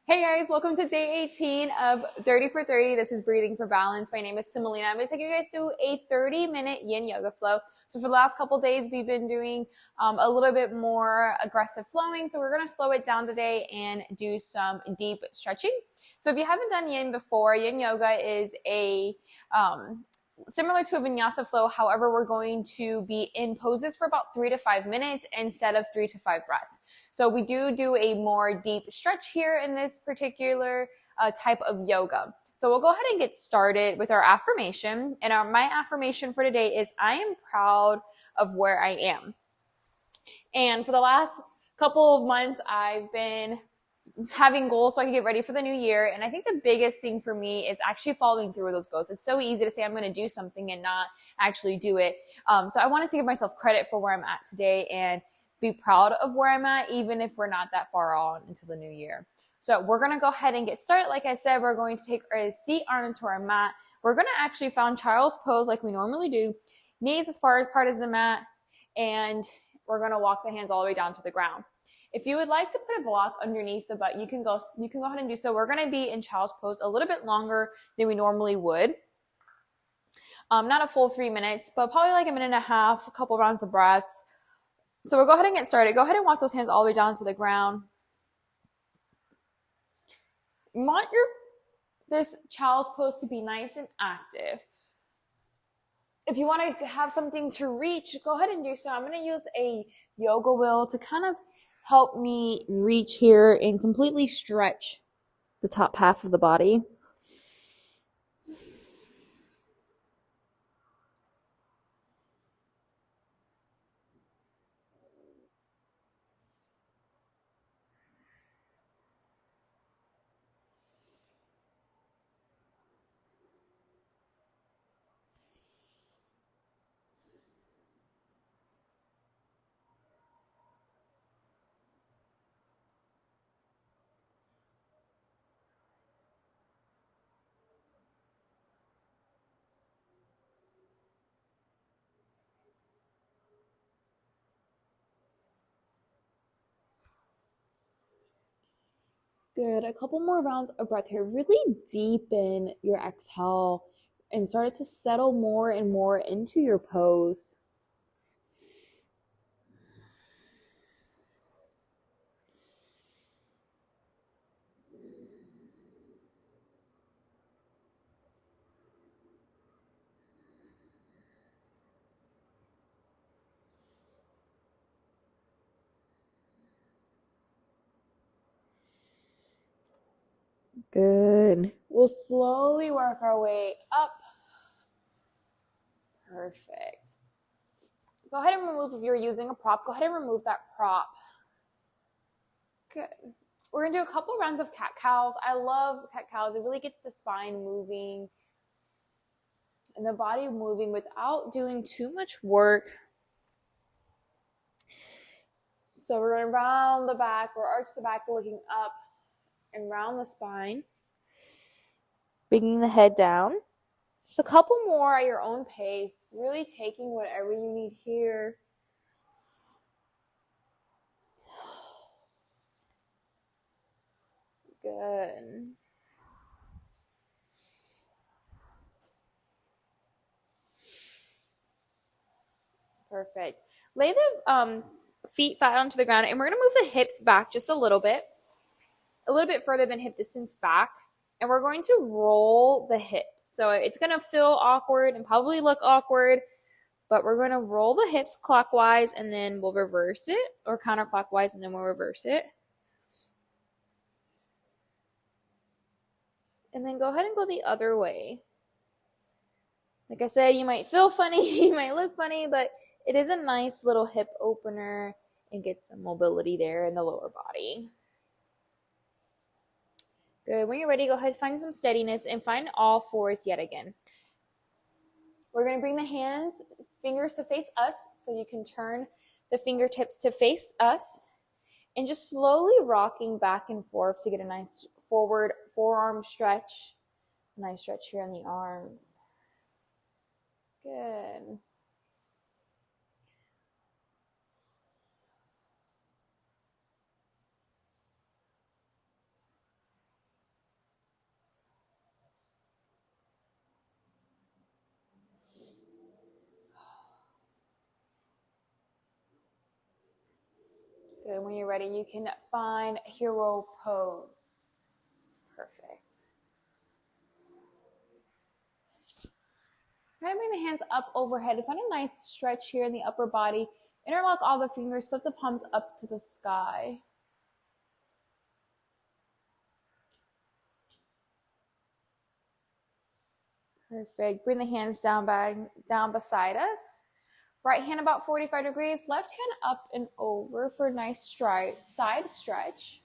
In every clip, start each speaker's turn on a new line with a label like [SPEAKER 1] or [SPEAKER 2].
[SPEAKER 1] Hey guys, welcome to day 18 of 30 for 30. This is Breathing for Balance. My name is Timalina. I'm going to take you guys through a 30-minute yin yoga flow. So for the last couple days, we've been doing a little bit more aggressive flowing. So we're going to slow it down today and do some deep stretching. So if you haven't done yin before, yin yoga is similar to a vinyasa flow. However, we're going to be in poses for about 3 to 5 minutes instead of 3 to 5 breaths. So we do a more deep stretch here in this particular type of yoga. So we'll go ahead and get started with our affirmation. And my affirmation for today is I am proud of where I am. And for the last couple of months, I've been having goals so I can get ready for the new year. And I think the biggest thing for me is actually following through with those goals. It's so easy to say I'm going to do something and not actually do it. So I wanted to give myself credit for where I'm at today and be proud of where I'm at, even if we're not that far on into the new year. So we're going to go ahead and get started. Like I said, we're going to take our seat onto our mat. We're going to actually found child's pose like we normally do. Knees as far apart as the mat. And we're going to walk the hands all the way down to the ground. If you would like to put a block underneath the butt, you can go ahead and do so. We're going to be in child's pose a little bit longer than we normally would. Not a full 3 minutes, but probably like a minute and a half, a couple rounds of breaths. So we'll go ahead and get started. Go ahead and walk those hands all the way down to the ground. You want this child's pose to be nice and active. If you want to have something to reach, go ahead and do so. I'm going to use a yoga wheel to kind of help me reach here and completely stretch the top half of the body. Good. A couple more rounds of breath here. Really deepen your exhale and start to settle more and more into your pose. Good. We'll slowly work our way up. Perfect. Go ahead and remove, if you're using a prop, go ahead and remove that prop. Good. We're going to do a couple rounds of cat-cows. I love cat-cows. It really gets the spine moving and the body moving without doing too much work. So we're going to round the back or arch the back, looking up and round the spine. Bringing the head down. Just a couple more at your own pace. Really taking whatever you need here. Good. Perfect. Lay the feet flat onto the ground, and we're going to move the hips back just a little bit further than hip distance back. And we're going to roll the hips. So it's going to feel awkward and probably look awkward, but we're going to roll the hips clockwise, and then we'll reverse it, or counterclockwise, and then we'll reverse it. And then go ahead and go the other way. Like I said, you might feel funny, you might look funny, but it is a nice little hip opener and get some mobility there in the lower body. Good. When you're ready, go ahead, find some steadiness and find all fours yet again. We're going to bring the fingers to face us, so you can turn the fingertips to face us, and just slowly rocking back and forth to get a nice forward forearm stretch. Nice stretch here in the arms. Good. Good. When you're ready, you can find hero pose. Perfect. Kind of bring the hands up overhead. Find a nice stretch here in the upper body. Interlock all the fingers. Flip the palms up to the sky. Perfect. Bring the hands down beside us. Right hand about 45 degrees. Left hand up and over for a nice side stretch.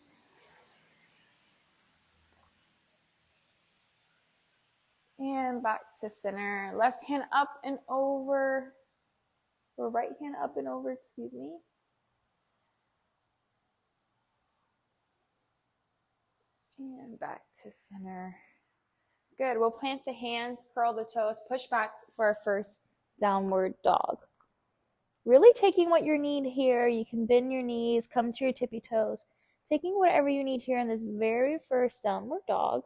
[SPEAKER 1] And back to center. Left hand up and over. Or right hand up and over, excuse me. And back to center. Good. We'll plant the hands, curl the toes, push back for our first downward dog. Really taking what you need here. You can bend your knees, come to your tippy toes. Taking whatever you need here in this very first downward dog.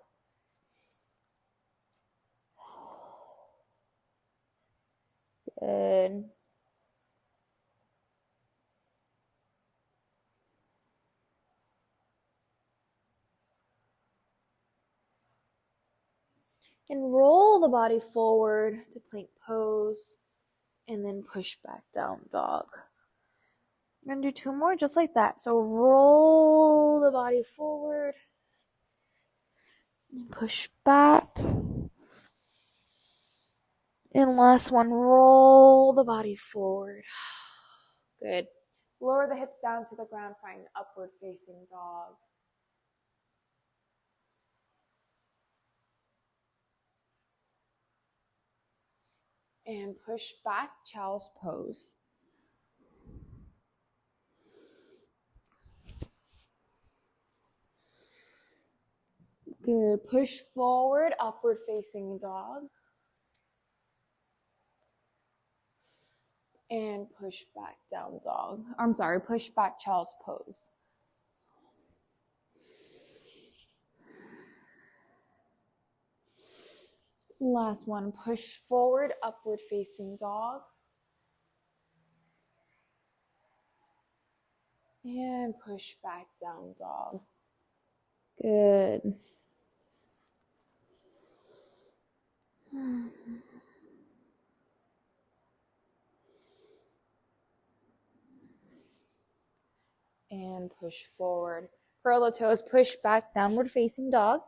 [SPEAKER 1] Good. And roll the body forward to plank pose. And then push back down dog. I'm going to do 2 more just like that. So roll the body forward. And push back. And last one, roll the body forward. Good. Lower the hips down to the ground, find upward facing dog. And push back, child's pose. Good. Push forward, upward facing dog. And push back, down dog. Push back, child's pose. Last one, push forward, upward facing dog. And push back, down dog. Good. And push forward. Curl the toes, push back, downward facing dog.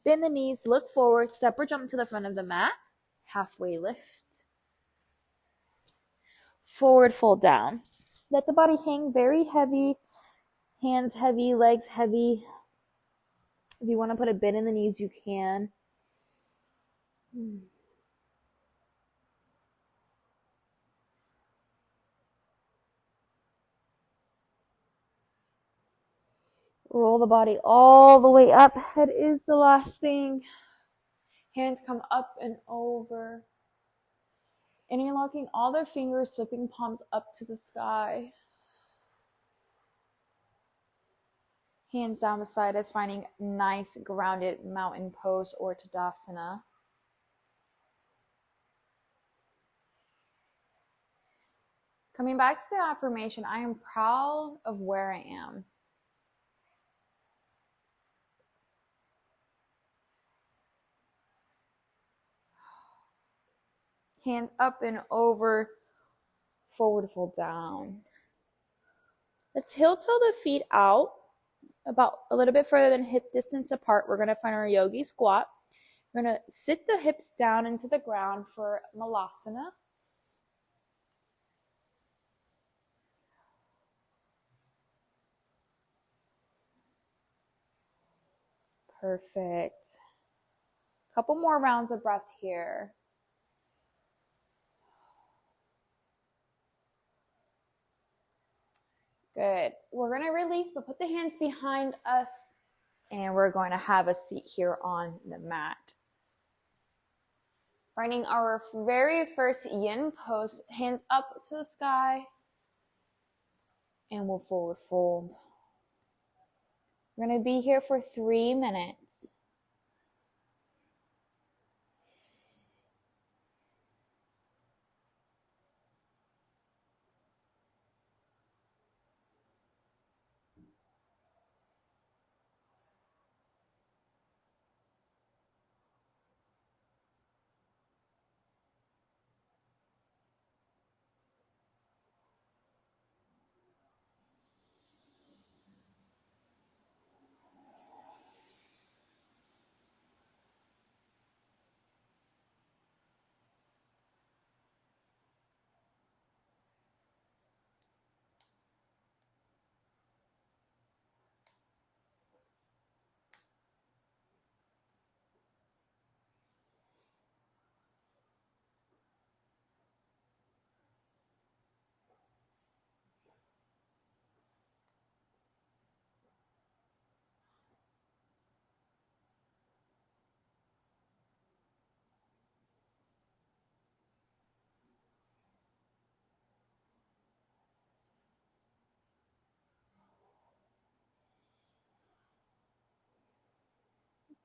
[SPEAKER 1] Bend the knees, look forward, step or jump to the front of the mat. Halfway lift. Forward fold down. Let the body hang very heavy. Hands heavy, legs heavy. If you want to put a bend in the knees, you can. Roll the body all the way up. Head is the last thing. Hands come up and over. Interlocking all the fingers, flipping palms up to the sky. Hands down beside us, finding nice grounded mountain pose or Tadasana. Coming back to the affirmation, I am proud of where I am. Hands up and over, forward fold down. Let's heel toe the feet out about a little bit further than hip distance apart. We're going to find our yogi squat. We're going to sit the hips down into the ground for Malasana. Perfect. Couple more rounds of breath here. Good. We're going to release, but put the hands behind us, and we're going to have a seat here on the mat. Finding our very first yin pose, hands up to the sky, and we'll forward fold. We're going to be here for 3 minutes.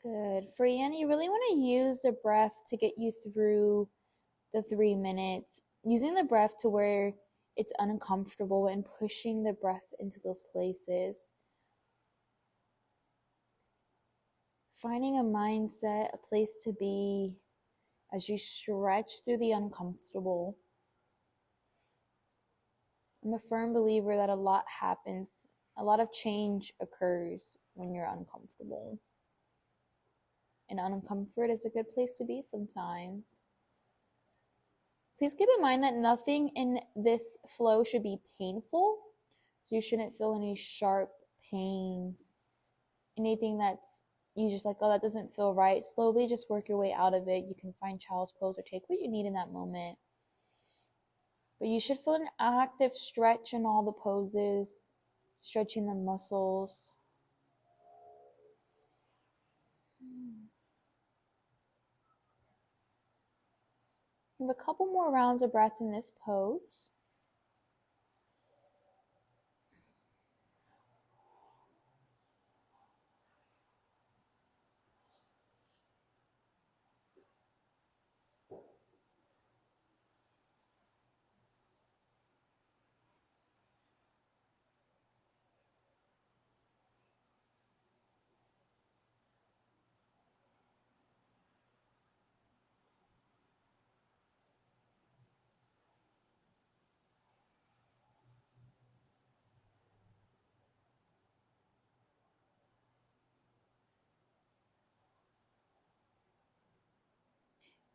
[SPEAKER 1] Good. Frian, you really want to use the breath to get you through the 3 minutes, using the breath to where it's uncomfortable and pushing the breath into those places. Finding a mindset, a place to be as you stretch through the uncomfortable. I'm a firm believer that a lot happens, a lot of change occurs when you're uncomfortable. And uncomfort is a good place to be sometimes. Please keep in mind that nothing in this flow should be painful. So you shouldn't feel any sharp pains, anything that's you just like, oh, that doesn't feel right. Slowly just work your way out of it. You can find child's pose or take what you need in that moment. But you should feel an active stretch in all the poses, stretching the muscles. We have a couple more rounds of breath in this pose.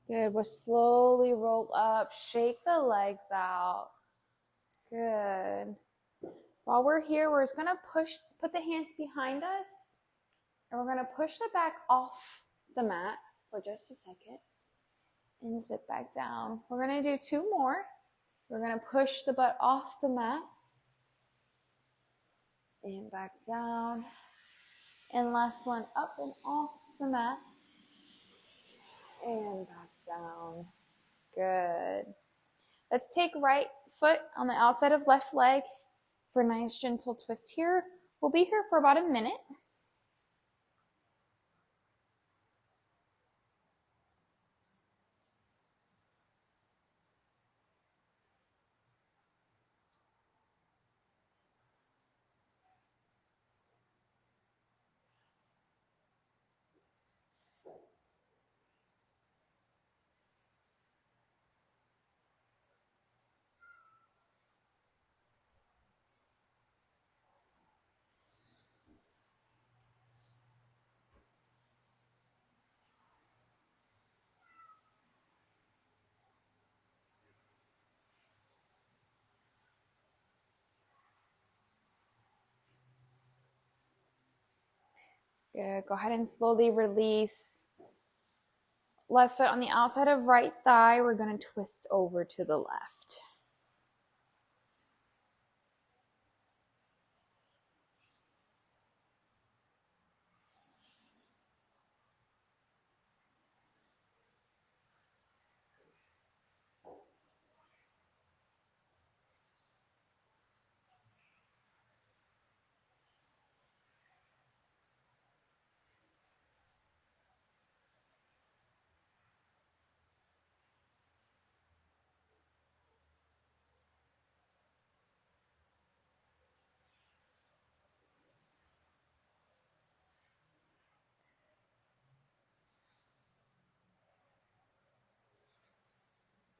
[SPEAKER 1] Good. We'll slowly roll up, shake the legs out. Good. While we're here, we're just going to put the hands behind us, and we're going to push the back off the mat for just a second and sit back down. We're going to do 2 more. We're going to push the butt off the mat and back down. And last one, up and off the mat and back down. Good. Let's take right foot on the outside of left leg for a nice gentle twist here. We'll be here for about a minute. Good. Go ahead and slowly release. Left foot on the outside of right thigh. We're going to twist over to the left.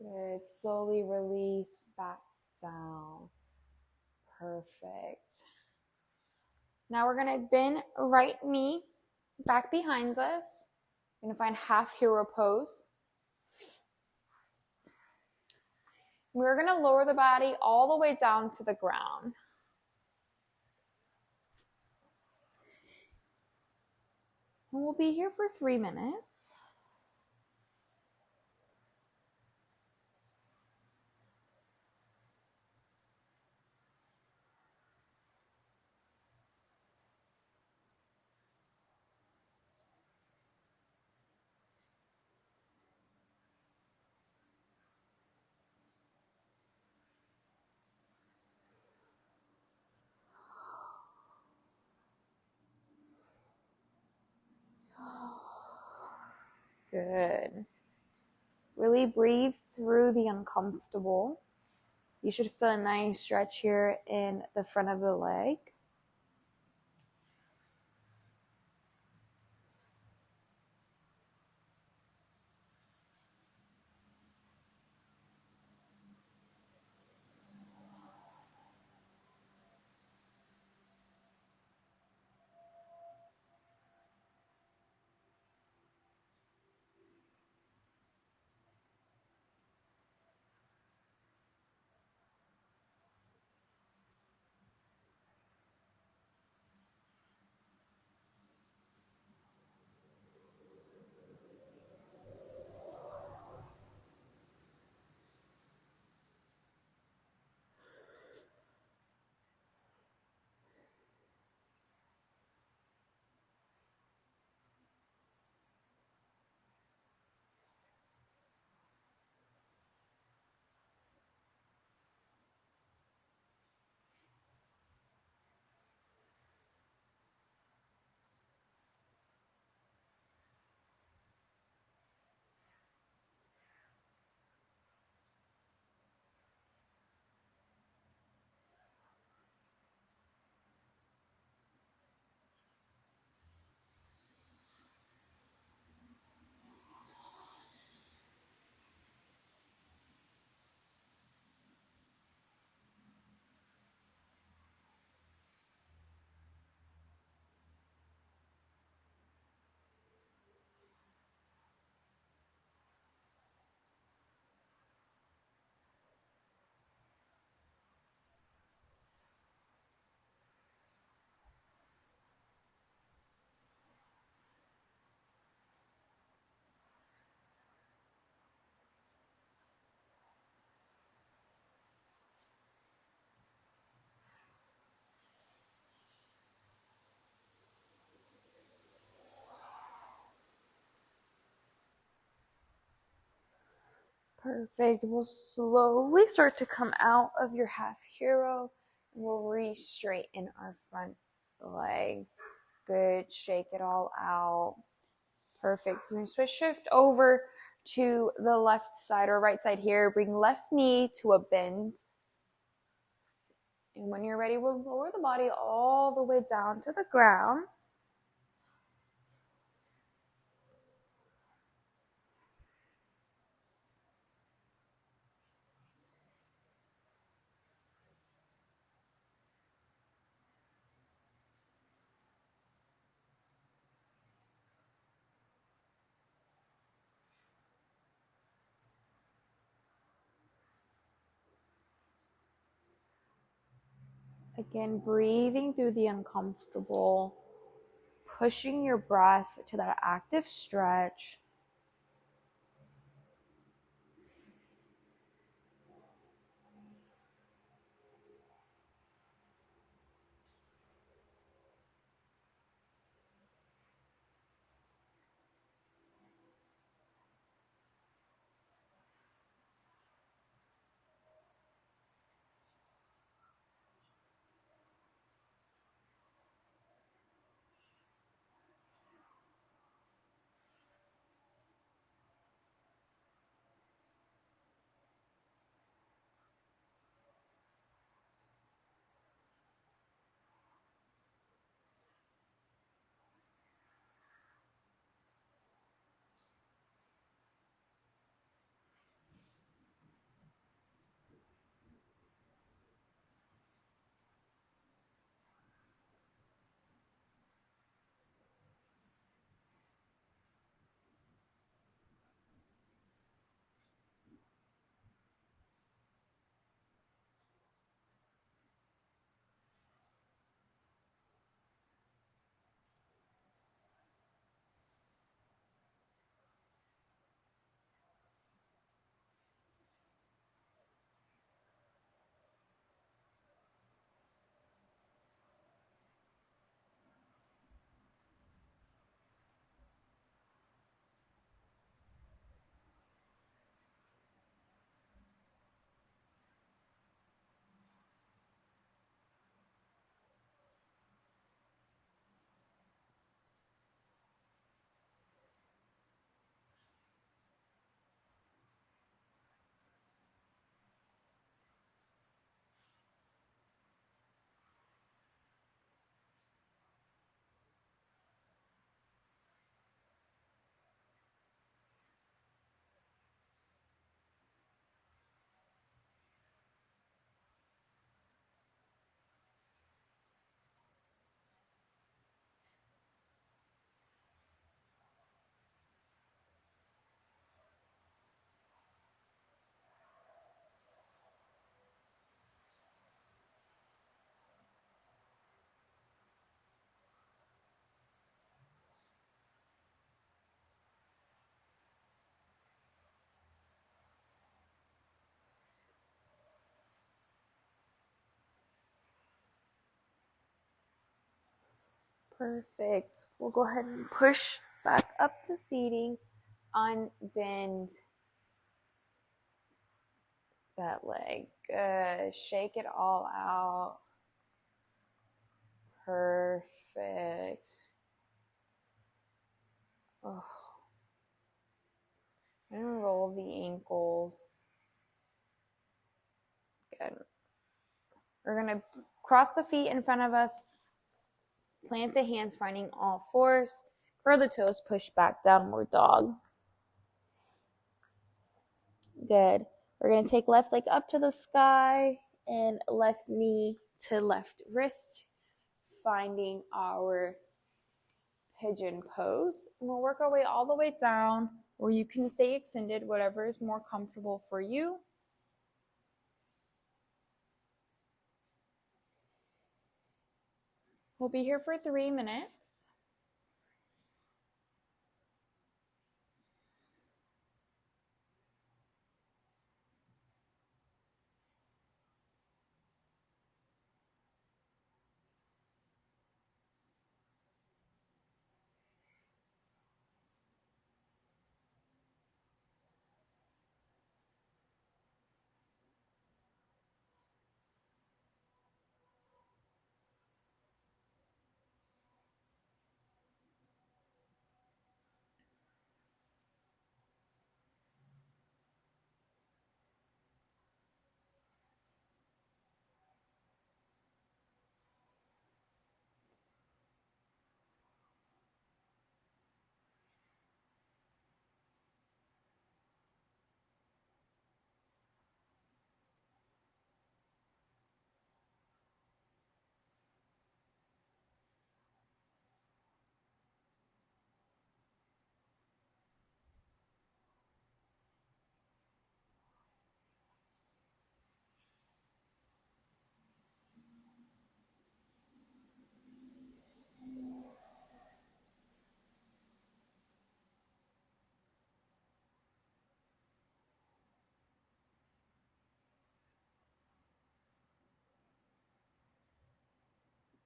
[SPEAKER 1] Good. Slowly release back down. Perfect. Now we're going to bend right knee back behind us. We're going to find half hero pose. We're going to lower the body all the way down to the ground. And we'll be here for 3 minutes. Good. Really breathe through the uncomfortable. You should feel a nice stretch here in the front of the leg. Perfect. We'll slowly start to come out of your half hero. And we'll re-straighten our front leg. Good. Shake it all out. Perfect. We're going to switch shift over to the left side or right side here. Bring left knee to a bend. And when you're ready, we'll lower the body all the way down to the ground. Again, breathing through the uncomfortable, pushing your breath to that active stretch. Perfect. We'll go ahead and push back up to seating. Unbend that leg. Good. Shake it all out. Perfect. Oh. And roll the ankles. Good. We're going to cross the feet in front of us. Plant the hands, finding all fours. Curl the toes, push back, downward dog. Good. We're going to take left leg up to the sky and left knee to left wrist, finding our pigeon pose. And we'll work our way all the way down, or you can stay extended, whatever is more comfortable for you. We'll be here for 3 minutes.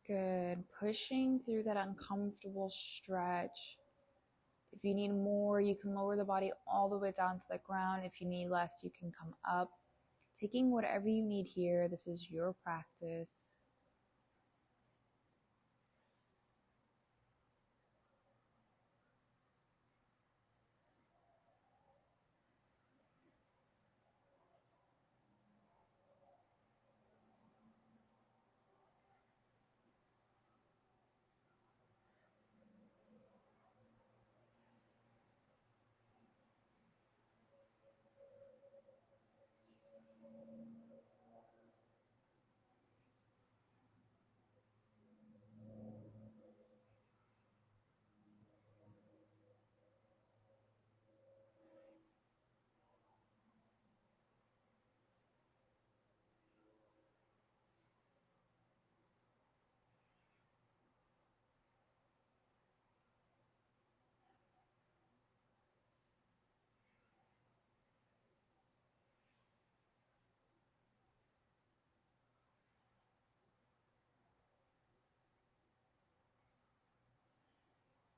[SPEAKER 1] Good. Pushing through that uncomfortable stretch. If you need more, you can lower the body all the way down to the ground. If you need less, you can come up. Taking whatever you need here. This is your practice.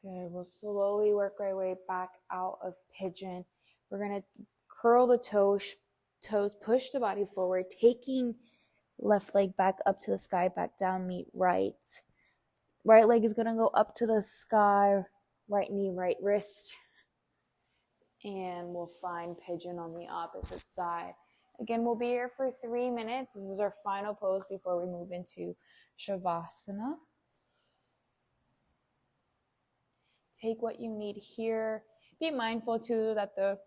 [SPEAKER 1] Good. We'll slowly work our way back out of pigeon. We're going to curl the toes, push the body forward, taking left leg back up to the sky, back down, meet right. Right leg is going to go up to the sky, right knee, right wrist. And we'll find pigeon on the opposite side. Again, we'll be here for 3 minutes. This is our final pose before we move into Shavasana. Take what you need here. Be mindful too that the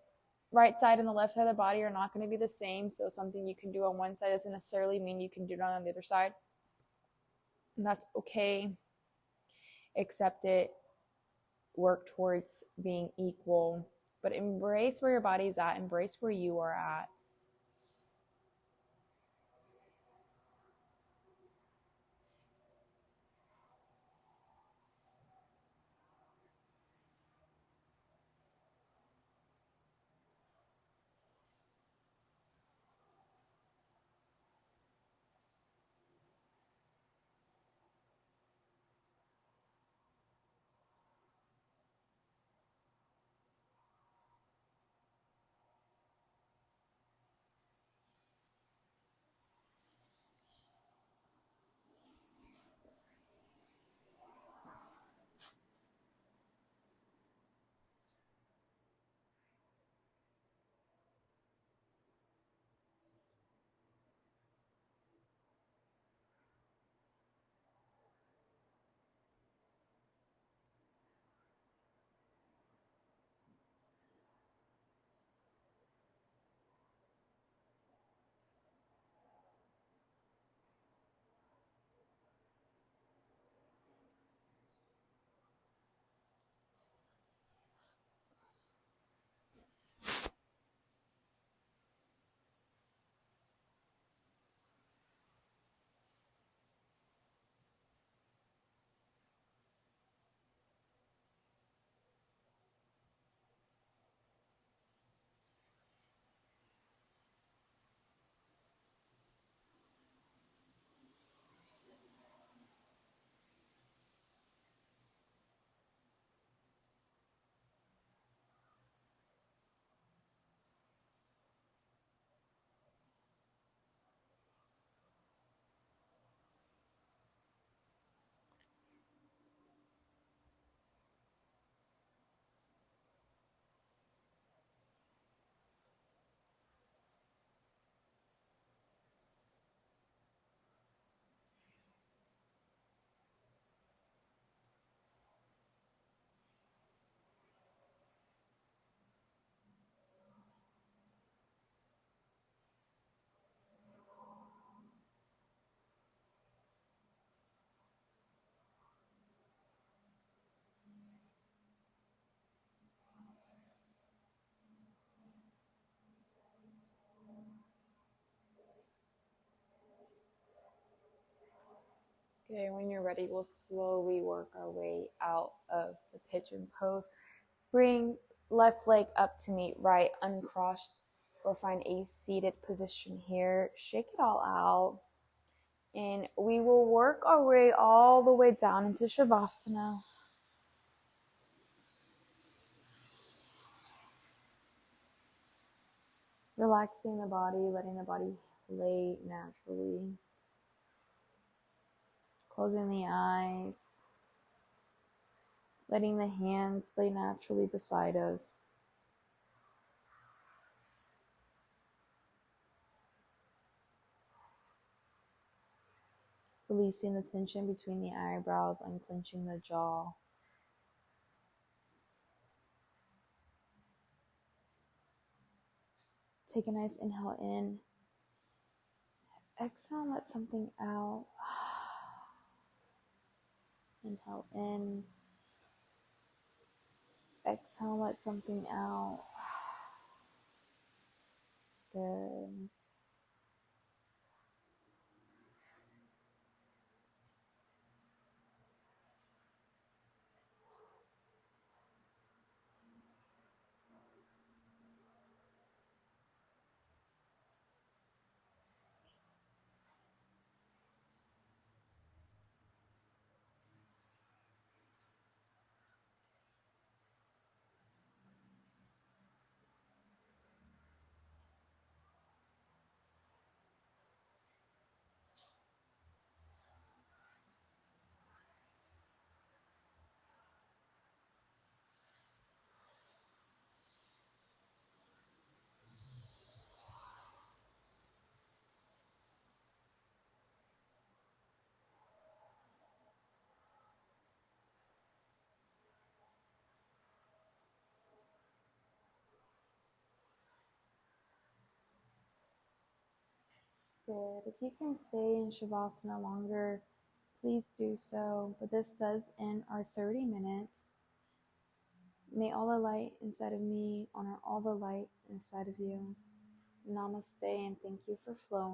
[SPEAKER 1] right side and the left side of the body are not going to be the same. So something you can do on one side doesn't necessarily mean you can do it on the other side. And that's okay. Accept it. Work towards being equal. But embrace where your body's at. Embrace where you are at. Okay, when you're ready, we'll slowly work our way out of the pigeon pose. Bring left leg up to meet right, uncross, or find a seated position here. Shake it all out. And we will work our way all the way down into Shavasana. Relaxing the body, letting the body lay naturally. Closing the eyes. Letting the hands lay naturally beside us. Releasing the tension between the eyebrows, unclenching the jaw. Take a nice inhale in. Exhale, let something out. Inhale in. Exhale, let something out. Good. Good. If you can stay in Shavasana longer, please do so. But this does end our 30 minutes. May all the light inside of me honor all the light inside of you. Namaste and thank you for flowing.